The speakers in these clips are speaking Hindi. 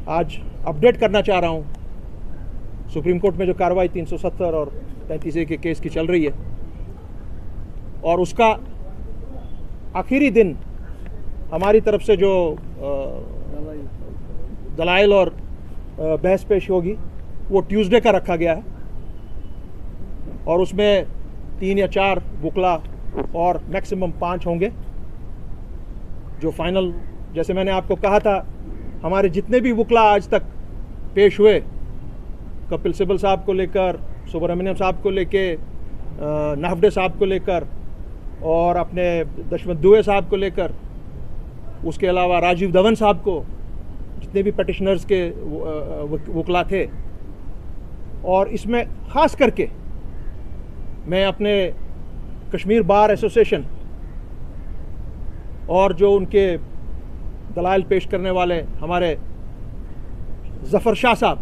आज अपडेट करना चाह रहा हूँ। सुप्रीम कोर्ट में जो कार्रवाई 370 और 35A के केस की चल रही है और उसका आखिरी दिन हमारी तरफ से जो दलाइल और बहस पेश होगी वो ट्यूसडे का रखा गया है और उसमें 3 या 4 वकला और मैक्सिमम 5 होंगे जो फाइनल, जैसे मैंने आपको कहा था, हमारे जितने भी वकला आज तक पेश हुए, कपिल सिब्बल साहब को लेकर, सुब्रमण्यम साहब को लेके, नाफडे साहब को लेकर और अपने दशमत दुए साहब को लेकर, उसके अलावा राजीव धवन साहब को, जितने भी पटिशनर्स के वकला थे, और इसमें ख़ास करके मैं अपने कश्मीर बार एसोसिएशन और जो उनके दलाइल पेश करने वाले हमारे ज़फ़र शाह साहब,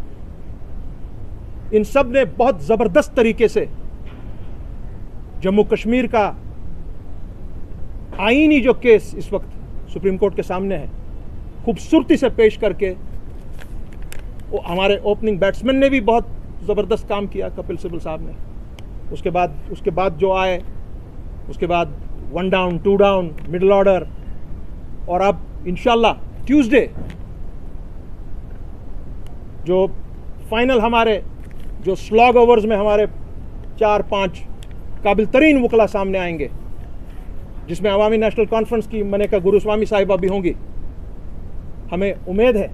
इन सब ने बहुत ज़बरदस्त तरीके से जम्मू कश्मीर का आईनी जो केस इस वक्त सुप्रीम कोर्ट के सामने है खूबसूरती से पेश करके, वो हमारे ओपनिंग बैट्समैन ने भी बहुत ज़बरदस्त काम किया, कपिल सिब्बल साहब ने। उसके बाद जो आए, उसके बाद 1 डाउन 2 डाउन मिडिल ऑर्डर, और अब इंशाल्लाह ट्यूसडे जो फाइनल हमारे जो स्लॉग ओवर्स में हमारे 4-5 काबिल तरीन वकला सामने आएंगे, जिसमें अवामी नेशनल कॉन्फ्रेंस की मनेका गुरुस्वामी साहिबा भी होंगी। हमें उम्मीद है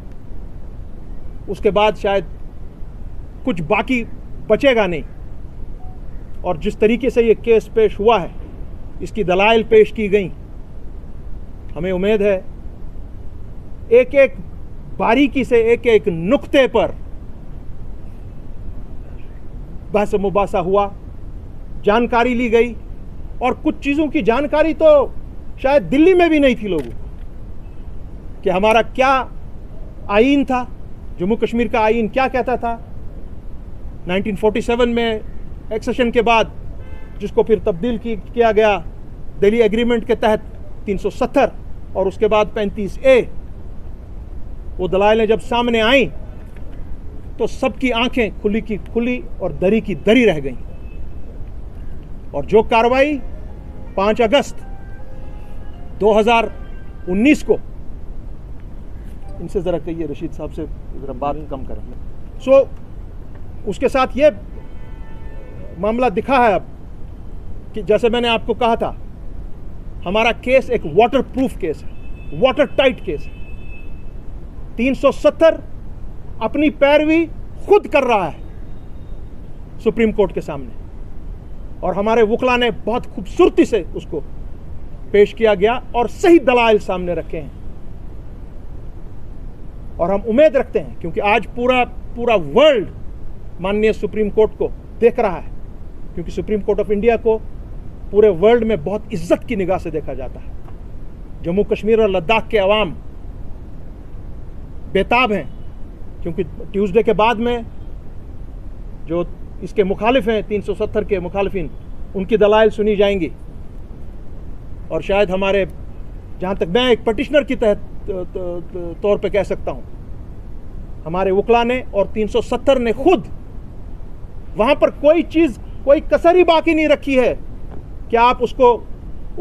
उसके बाद शायद कुछ बाकी बचेगा नहीं, और जिस तरीके से ये केस पेश हुआ है, इसकी दलाइल पेश की गई, हमें उम्मीद है एक एक बारीकी से एक एक नुक्ते पर बहस मुबासा हुआ, जानकारी ली गई, और कुछ चीज़ों की जानकारी तो शायद दिल्ली में भी नहीं थी लोगों को, कि हमारा क्या आईन था, जम्मू कश्मीर का आईन क्या कहता था 1947 में एक्सेशन के बाद, जिसको फिर तब्दील किया गया दिल्ली एग्रीमेंट के तहत 370 और उसके बाद 35A। वो दलाइलें जब सामने आई तो सबकी आंखें खुली की खुली और दरी की दरी रह गईं, और जो कार्रवाई 5 अगस्त 2019 को, इनसे ज़रा कहिए रशीद साहब से ज़रा बात कम करें, उसके साथ ये मामला दिखा है अब कि जैसे मैंने आपको कहा था, हमारा केस एक वाटर प्रूफ केस है, वाटर टाइट केस है। 370 अपनी पैरवी खुद कर रहा है सुप्रीम कोर्ट के सामने, और हमारे वकला ने बहुत खूबसूरती से उसको पेश किया गया और सही दलाइल सामने रखे हैं। और हम उम्मीद रखते हैं, क्योंकि आज पूरा वर्ल्ड माननीय सुप्रीम कोर्ट को देख रहा है, क्योंकि सुप्रीम कोर्ट ऑफ इंडिया को पूरे वर्ल्ड में बहुत इज्जत की निगाह से देखा जाता है। जम्मू कश्मीर और लद्दाख के अवाम बेताब हैं, क्योंकि ट्यूसडे के बाद में जो इसके मुखालिफ हैं, 370 के मुखालिफिन, उनकी दलाइल सुनी जाएंगी, और शायद हमारे, जहाँ तक मैं एक पटिशनर की तौर पे कह सकता हूँ, हमारे वकला ने और 370 ने खुद वहाँ पर कोई कसर ही बाकी नहीं रखी है कि आप उसको,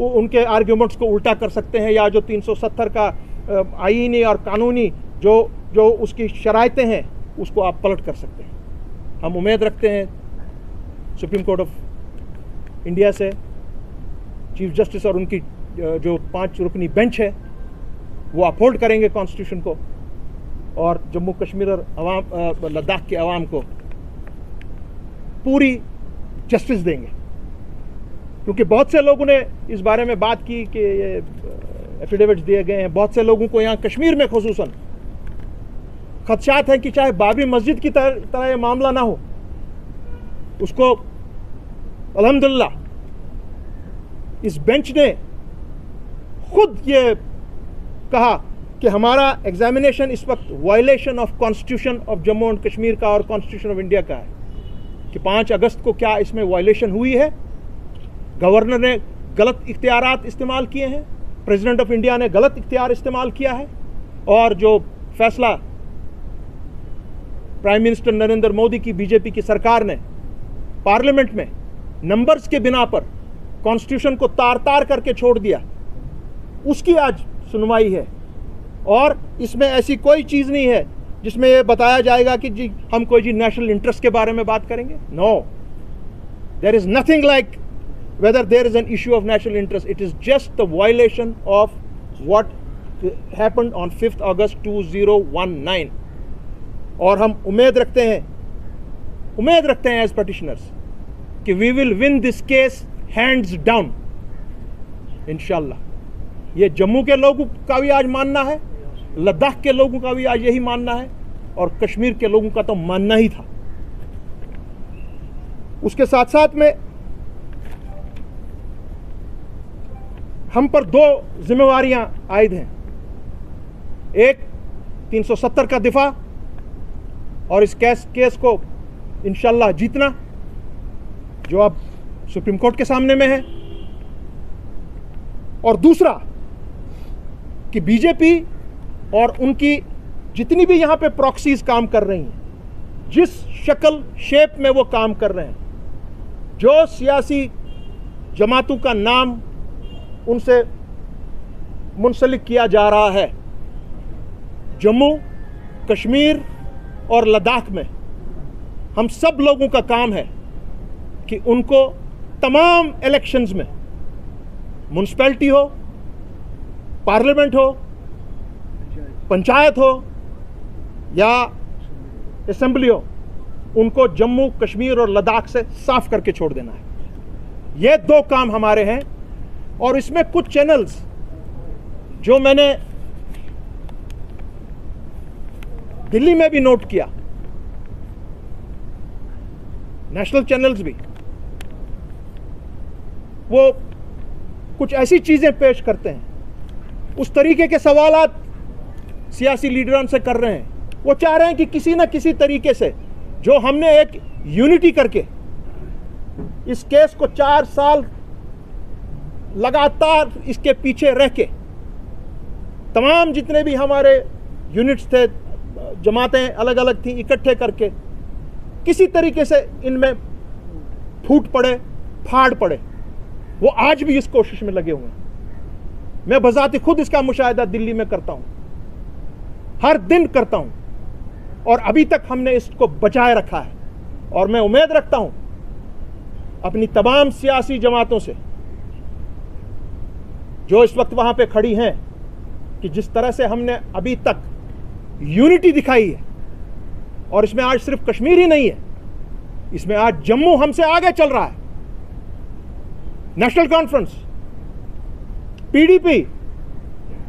उनके आर्ग्यूमेंट्स को उल्टा कर सकते हैं, या जो 370 का आईनी और कानूनी जो उसकी शराइतें हैं उसको आप पलट कर सकते हैं। हम उम्मीद रखते हैं सुप्रीम कोर्ट ऑफ इंडिया से, चीफ जस्टिस और उनकी जो 5 रुकनी बेंच है, वो अपहोल्ड करेंगे कॉन्स्टिट्यूशन को, और जम्मू कश्मीर और लद्दाख के अवाम को पूरी जस्टिस देंगे। क्योंकि बहुत से लोगों ने इस बारे में बात की कि ये एफिडेविट्स दिए गए हैं, बहुत से लोगों को यहाँ कश्मीर में खुसूसन खदशात हैं कि चाहे बाबरी मस्जिद की तरह ये मामला ना हो, उसको अल्हम्दुलिल्लाह इस बेंच ने खुद ये कहा कि हमारा एग्जामिनेशन इस वक्त violation of constitution of Jammu and Kashmir का और कॉन्स्टिट्यूशन ऑफ इंडिया का है, कि 5 अगस्त को क्या इसमें वायलेशन हुई है, गवर्नर ने गलत इख्तियारात इस्तेमाल किए हैं, प्रेसिडेंट ऑफ इंडिया ने गलत इख्तियार इस्तेमाल किया है, और जो फैसला प्राइम मिनिस्टर नरेंद्र मोदी की बीजेपी की सरकार ने पार्लियामेंट में नंबर्स के बिना पर कॉन्स्टिट्यूशन को तार तार करके छोड़ दिया, उसकी आज सुनवाई है। और इसमें ऐसी कोई चीज़ नहीं है जिसमें यह बताया जाएगा कि जी हम कोई जी नेशनल इंटरेस्ट के बारे में बात करेंगे। No, there is nothing like whether there is an issue of national interest. It is just the violation of what happened on 5th August 2019. और हम उम्मीद रखते हैं एज petitioners कि we will win this case hands down इंशाल्लाह। ये जम्मू के लोगों का भी आज मानना है, लद्दाख के लोगों का भी आज यही मानना है, और कश्मीर के लोगों का तो मानना ही था। उसके साथ साथ में हम पर दो जिम्मेवारियां आयद हैं। एक 370 का दिफा और इस केस को इंशाल्लाह जीतना, जो अब सुप्रीम कोर्ट के सामने में है। और दूसरा कि बीजेपी और उनकी जितनी भी यहां पे प्रॉक्सीज काम कर रही हैं, जिस शक्ल शेप में वो काम कर रहे हैं, जो सियासी जमातों का नाम उनसे मुंसलिक किया जा रहा है, जम्मू कश्मीर और लद्दाख में हम सब लोगों का काम है कि उनको तमाम इलेक्शंस में, म्युनिसिपैलिटी हो, पार्लियामेंट हो, पंचायत हो या असेंबली हो, उनको जम्मू कश्मीर और लद्दाख से साफ करके छोड़ देना है। ये दो काम हमारे हैं। और इसमें कुछ चैनल्स जो मैंने दिल्ली में भी नोट किया, नेशनल चैनल्स भी, वो कुछ ऐसी चीजें पेश करते हैं, उस तरीके के सवालात सियासी लीडरों से कर रहे हैं। वो चाह रहे हैं कि किसी ना किसी तरीके से जो हमने एक यूनिटी करके इस केस को 4 साल लगातार इसके पीछे रह के, तमाम जितने भी हमारे यूनिट्स थे, जमातें अलग अलग थी, इकट्ठे करके किसी तरीके से इनमें फूट पड़े, फाड़ पड़े। वो आज भी इस कोशिश में लगे हुए हैं। मैं बजाते खुद इसका मुशाहिदा दिल्ली में करता हूं, हर दिन करता हूं, और अभी तक हमने इसको बचाए रखा है। और मैं उम्मीद रखता हूं अपनी तमाम सियासी जमातों से जो इस वक्त वहां पे खड़ी हैं, कि जिस तरह से हमने अभी तक यूनिटी दिखाई है, और इसमें आज सिर्फ कश्मीर ही नहीं है, इसमें आज जम्मू हमसे आगे चल रहा है। National Conference, PDP,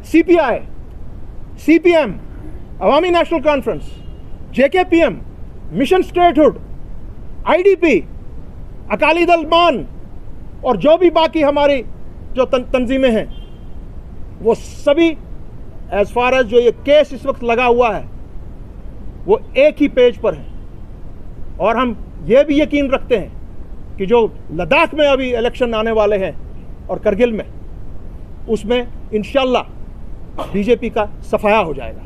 CPI, CPM, Awami National Conference, JKPM, Mission Statehood, IDP, Akali Dal Mann, और जो भी बाकी हमारी जो तंजीमें हैं, वो सभी एज फार एज जो ये केस इस वक्त लगा हुआ है, वो एक ही पेज पर है। और हम ये भी यकीन रखते हैं कि जो लद्दाख में अभी इलेक्शन आने वाले हैं और करगिल में, उसमें इंशाल्लाह बीजेपी का सफाया हो जाएगा।